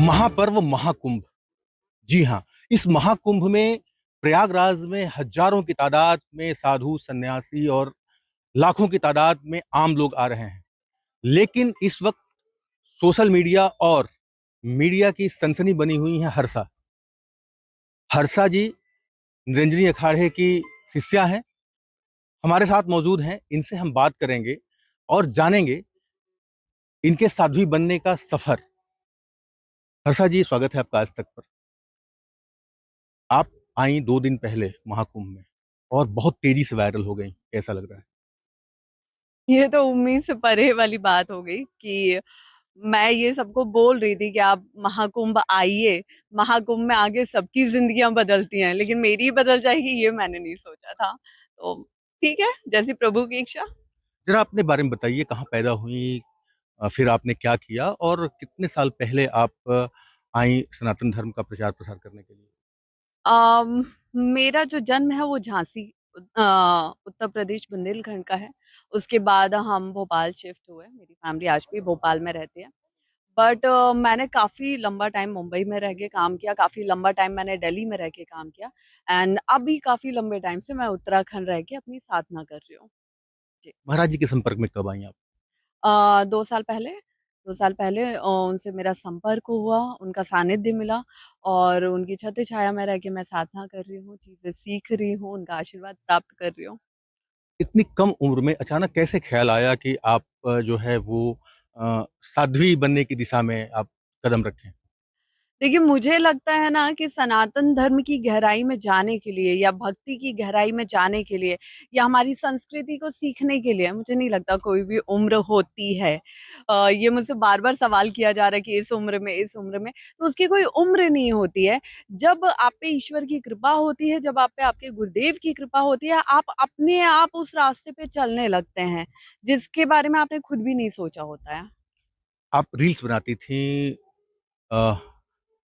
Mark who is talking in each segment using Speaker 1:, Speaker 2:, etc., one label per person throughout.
Speaker 1: महापर्व महाकुंभ। जी हाँ, इस महाकुंभ में प्रयागराज में हजारों की तादाद में साधु, सन्यासी और लाखों की तादाद में आम लोग आ रहे हैं। लेकिन इस वक्त सोशल मीडिया और मीडिया की सनसनी बनी हुई है हर्षा। हर्षा जी निरंजनी अखाड़े की शिष्या हैं, हमारे साथ मौजूद हैं। इनसे हम बात करेंगे और जानेंगे इनके साध्वी बनने का सफर। हर्षा जी, स्वागत है आपका आज तक पर। आप आई 2 दिन पहले महाकुंभ में और बहुत तेजी से वायरल हो गई, कैसा लग रहा है?
Speaker 2: ये तो उम्मीद से परे वाली बात हो गई कि मैं ये सबको बोल रही थी कि आप महाकुंभ आइए। महाकुंभ में आगे सबकी जिंदगियां बदलती हैं, लेकिन मेरी बदल जाएगी ये मैंने नहीं सोचा था। तो ठीक है, जैसी प्रभु की इच्छा।
Speaker 1: जरा अपने बारे में बताइए, कहाँ पैदा हुई, फिर आपने क्या किया और कितने साल पहले आप आई सनातन धर्म का प्रचार प्रसार करने के लिए?
Speaker 2: अम, मेरा जो जन्म है वो झांसी, उत्तर प्रदेश बुंदेलखंड का है। उसके बाद हम भोपाल शिफ्ट हुए। मेरी फैमिली आज भी भोपाल में रहती है। बट मैंने काफ़ी लंबा टाइम मुंबई में रह के काम किया, काफ़ी लंबा टाइम मैंने दिल्ली में रह के काम किया। एंड अभी काफ़ी लंबे टाइम से मैं उत्तराखंड रह के अपनी साधना कर रही हूँ। जी।
Speaker 1: महाराज जी के संपर्क में कब आई आप?
Speaker 2: 2 साल पहले, 2 साल पहले उनसे मेरा संपर्क हुआ, उनका सानिध्य मिला और उनकी छत्र छाया में रह के मैं साधना कर रही हूँ, चीज़ें सीख रही हूँ, उनका आशीर्वाद प्राप्त कर रही हूँ।
Speaker 1: इतनी कम उम्र में अचानक कैसे ख्याल आया कि आप जो है वो साध्वी बनने की दिशा में आप कदम रखें?
Speaker 2: देखिए, मुझे लगता है ना कि सनातन धर्म की गहराई में जाने के लिए या भक्ति की गहराई में जाने के लिए या हमारी संस्कृति को सीखने के लिए मुझे नहीं लगता कोई भी उम्र होती है। ये मुझसे बार-बार सवाल किया जा रहा है कि इस उम्र में, तो उसकी कोई उम्र नहीं होती है। जब आप पे ईश्वर की कृपा होती है, जब आप पे आपके गुरुदेव की कृपा होती है, आप अपने आप उस रास्ते पे चलने लगते हैं, जिसके बारे में आपने खुद भी नहीं सोचा होता है।
Speaker 1: आप रील्स बनाती थी, अ,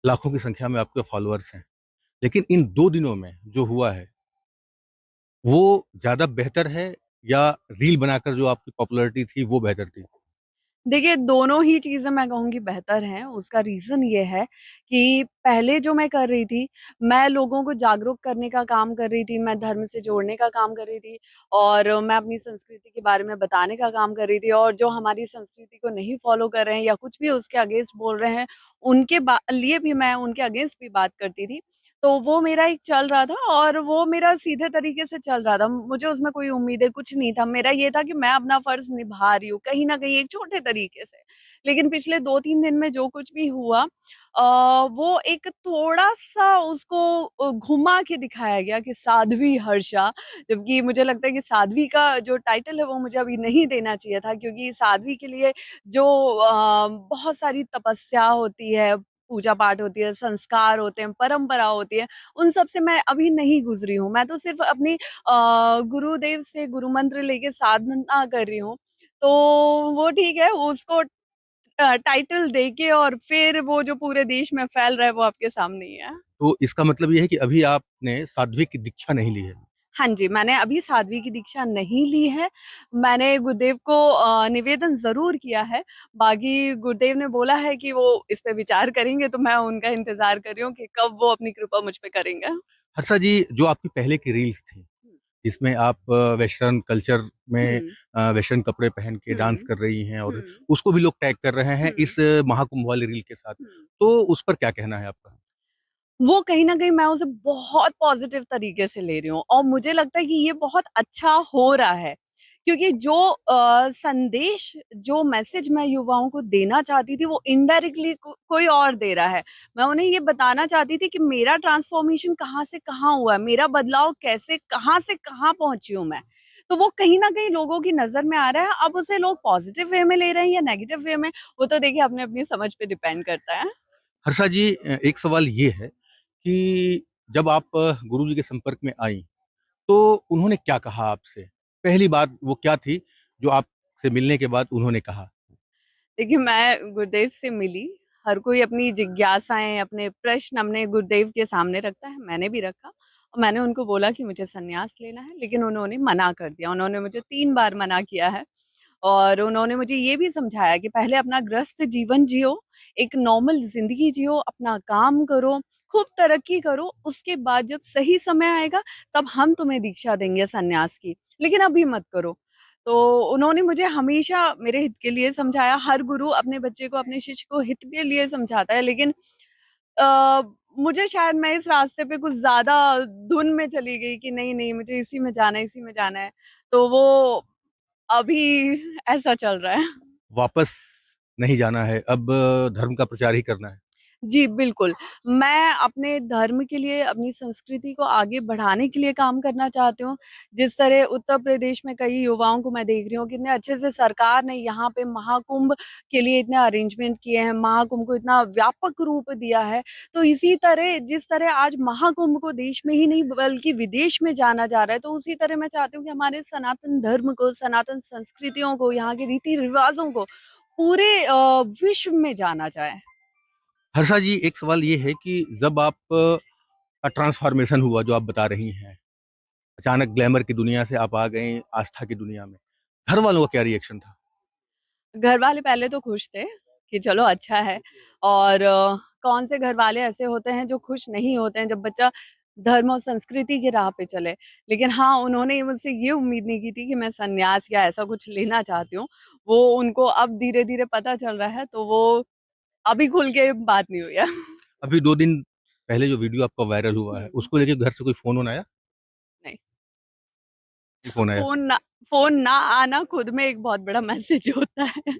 Speaker 1: लाखों की संख्या में आपके फॉलोअर्स हैं, लेकिन इन 2 दिनों में जो हुआ है वो ज्यादा बेहतर है या रील बनाकर जो आपकी पॉपुलैरिटी थी वो बेहतर थी?
Speaker 2: देखिए, दोनों ही चीज़ें मैं कहूँगी बेहतर हैं। उसका रीज़न ये है कि पहले जो मैं कर रही थी, मैं लोगों को जागरूक करने का काम कर रही थी, मैं धर्म से जोड़ने का काम कर रही थी और मैं अपनी संस्कृति के बारे में बताने का काम कर रही थी और जो हमारी संस्कृति को नहीं फ़ॉलो कर रहे हैं या कुछ भी उसके अगेंस्ट बोल रहे हैं, उनके बा लिए भी मैं उनके अगेंस्ट भी बात करती थी। तो वो मेरा एक चल रहा था और वो मेरा सीधे तरीके से चल रहा था। मुझे उसमें कोई उम्मीदें कुछ नहीं था। मेरा ये था कि मैं अपना फ़र्ज़ निभा रही हूँ, कहीं न कहीं एक छोटे तरीके से। लेकिन पिछले 2-3 दिन में जो कुछ भी हुआ अ, वो एक थोड़ा-सा उसको घुमा के दिखाया गया कि साध्वी हर्षा, जबकि मुझे लगता है कि साध्वी का जो टाइटल है वो मुझे अभी नहीं देना चाहिए था, क्योंकि साध्वी के लिए जो बहुत सारी तपस्या होती है, पूजा-पाठ होती है, संस्कार होते हैं, परंपरा होती है, उन सब से मैं अभी नहीं गुज़री हूँ। मैं तो सिर्फ़ अपनी गुरुदेव से गुरु मंत्र लेके साधना कर रही हूँ। तो वो ठीक है, उसको टाइटल देके और फिर वो जो पूरे देश में फैल रहा है वो आपके सामने ही है।
Speaker 1: तो इसका मतलब ये है कि अभी आपने साध्वी की दीक्षा नहीं ली है?
Speaker 2: हाँ जी, मैंने अभी साध्वी की दीक्षा नहीं ली है। मैंने गुरुदेव को निवेदन ज़रूर किया है। बाकी गुरुदेव ने बोला है कि वो इस पे विचार करेंगे, तो मैं उनका इंतज़ार कर रही हूँ कि कब वो अपनी कृपा मुझ पे करेंगे।
Speaker 1: हर्षा जी, जो आपकी पहले की रील्स थी,
Speaker 2: हुँ,
Speaker 1: जिसमें आप वेस्टर्न कल्चर में
Speaker 2: हुँ,
Speaker 1: वेस्टर्न कपड़े पहन के डांस
Speaker 2: हुँ,
Speaker 1: कर रही हैं और
Speaker 2: हुँ,
Speaker 1: उसको भी लोग टैग कर रहे हैं
Speaker 2: हुँ,
Speaker 1: इस महाकुंभ वाली रील के साथ,
Speaker 2: हुँ।
Speaker 1: तो उस पर क्या कहना है आपका?
Speaker 2: वो कहीं न कहीं मैं उसे बहुत पॉज़िटिव तरीके से ले रही हूँ और मुझे लगता है कि ये बहुत अच्छा हो रहा है। क्योंकि जो संदेश, जो मैसेज मैं युवाओं को देना चाहती थी, वो इनडायरेक्टली कोई और दे रहा है। मैं उन्हें ये बताना चाहती थी कि मेरा ट्रांसफ़ॉर्मेशन कहाँ से कहाँ हुआ है, मेरा बदलाव कैसे कहाँ से कहाँ पहुँची हूँ मैं। तो वो कहीं न कहीं लोगों की नज़र में आ रहा है। अब उसे लोग पॉज़िटिव वे में ले रहे हैं या नेगेटिव वे में, वो तो देखिए अपनी-अपनी समझ पे डिपेंड करता है।
Speaker 1: हर्षा जी, एक सवाल ये है कि जब आप गुरुजी के संपर्क में आईं, तो उन्होंने क्या कहा आपसे? पहली बात वो क्या थी जो आपसे मिलने के बाद उन्होंने कहा?
Speaker 2: देखिए, मैं गुरुदेव से मिली। हर कोई अपनी जिज्ञासाएँ, अपने प्रश्न अपने गुरुदेव के सामने रखता है, मैंने भी रखा और मैंने उनको बोला कि मुझे संन्यास लेना है, लेकिन उन्होंने मना कर दिया। उन्होंने मुझे 3 बार मना किया है और उन्होंने मुझे ये भी समझाया कि पहले अपना गृहस्थ जीवन जियो, एक नॉर्मल ज़िंदगी जियो, अपना काम करो, खूब तरक्की करो, उसके बाद जब सही समय आएगा तब हम तुम्हें दीक्षा देंगे सन्यास की, लेकिन अभी मत करो। तो उन्होंने मुझे हमेशा मेरे हित के लिए समझाया। हर गुरु अपने बच्चे को, अपने शिष्य को हित के लिए समझाता है, लेकिन अ, मुझे शायद मैं इस रास्ते पे कुछ ज़्यादा धुन में चली गई कि नहीं-नहीं मुझे इसी में जाना है, इसी में जाना है। तो वो अभी ऐसा चल रहा है।
Speaker 1: वापस नहीं जाना है, अब धर्म का प्रचार ही करना है।
Speaker 2: जी, बिल्कुल। मैं अपने धर्म के लिए, अपनी संस्कृति को आगे बढ़ाने के लिए काम करना चाहती हूँ। जिस तरह उत्तर प्रदेश में कई युवाओं को मैं देख रही हूँ, कितने अच्छे से सरकार ने यहाँ पे महाकुंभ के लिए इतने अरेंजमेंट किए हैं, महाकुंभ को इतना व्यापक रूप दिया है। तो इसी तरह जिस तरह आज महाकुंभ को देश में ही नहीं बल्कि विदेश में जाना जा रहा है, तो उसी तरह मैं चाहती हूँ कि हमारे सनातन धर्म को, सनातन संस्कृतियों को, यहाँ के रीति-रिवाज़ों को पूरे विश्व में जाना जाए।
Speaker 1: हर्षा जी, एक सवाल ये है कि जब आप का ट्रांसफॉर्मेशन हुआ जो आप बता रही हैं, अचानक ग्लैमर की दुनिया से आप आ गई आस्था की दुनिया में, घर वालों का क्या रिएक्शन था?
Speaker 2: घर वाले पहले तो खुश थे कि चलो अच्छा है। और कौन से घर वाले ऐसे होते हैं जो खुश नहीं होते हैं जब बच्चा धर्म और संस्कृति की राह पे चले। लेकिन हाँ, उन्होंने मुझसे ये उम्मीद नहीं की थी कि मैं संन्यास या ऐसा कुछ लेना चाहती हूँ। वो उनको अब धीरे-धीरे पता चल रहा है, तो वो अभी खुल के बात नहीं हुई है।
Speaker 1: अभी 2 दिन पहले जो वीडियो आपका वायरल हुआ है,
Speaker 2: हुँ,
Speaker 1: उसको लेके घर से कोई फ़ोन-वोन आया?
Speaker 2: नहीं।
Speaker 1: नहीं फ़ोन आया।
Speaker 2: फ़ोन ना फ़ोन ना आना खुद में एक बहुत बड़ा मैसेज होता है।